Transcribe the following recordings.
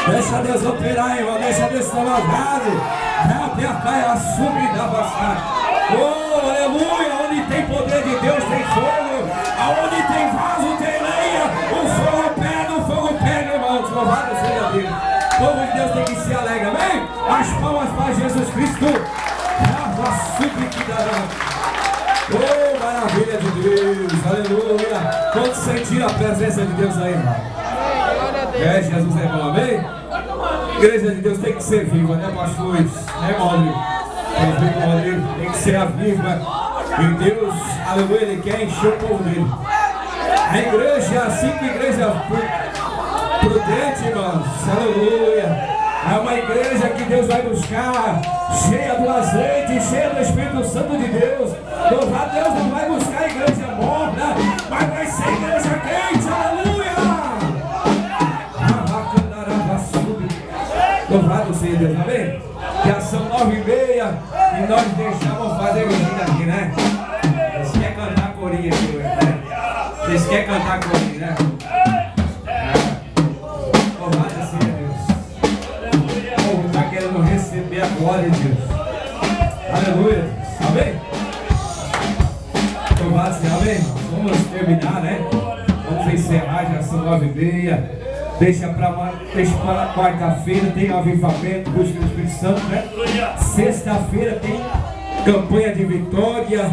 Deixa Deus operar, irmão. Deixa Deus tomar gado. Apertar a subir da passagem. Oh, aleluia. Onde tem poder de Deus tem fogo. Aonde tem vaso tem lenha. O fogo pega, o fogo pega, irmãos. Louvado seja Deus. O povo de Deus tem que se alegrar, amém? As palmas para Jesus Cristo. A subir que dará. Oh, maravilha de Deus. Aleluia. Quanto sentir a presença de Deus aí, irmão? É, Jesus é bom, amém? Igreja de Deus tem que ser viva, né, pastor Luiz? Né, Maurício? Tem que ser a viva. E Deus, aleluia, Ele quer encher o povo dele. A igreja, assim que a igreja prudente, irmãos, aleluia. É uma igreja que Deus vai buscar, cheia do azeite, cheia do Espírito Santo de Deus. Louvado Deus, não vai buscar a igreja morna, mas vai ser a igreja quente, aleluia. Louvado seja Deus, amém? Já são 9h30 e nós deixamos fazer visita aqui, né? Vocês querem cantar corinha aqui, né? Vocês querem cantar corinha, né? Louvado seja Deus. O povo está querendo receber a glória de Deus. Aleluia, amém? Louvado seja, amém? Vamos terminar, né? Vamos encerrar, já são 9h30. Deixa para quarta-feira, tem avivamento, busca do Espírito Santo, né? Sexta-feira tem campanha de vitória.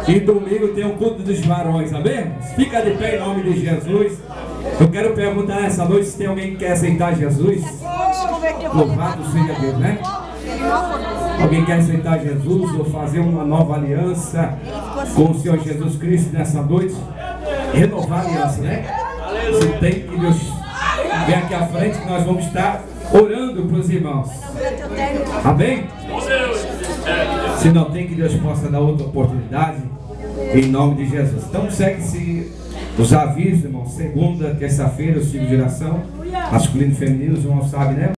E domingo tem o culto dos varões, amém? Fica de pé em nome de Jesus. Eu quero perguntar essa noite se tem alguém que quer aceitar Jesus. Louvado seja Deus, né? Alguém quer aceitar Jesus ou fazer uma nova aliança com o Senhor Jesus Cristo nessa noite? Renovar a aliança, né? Se tem, que Deus vem aqui à frente que nós vamos estar orando para os irmãos. Amém? Se não tem, que Deus possa dar outra oportunidade em nome de Jesus. Então segue-se os avisos, irmãos. Segunda, terça-feira, o ciclo de oração masculino e feminino, os irmãos sabem, né?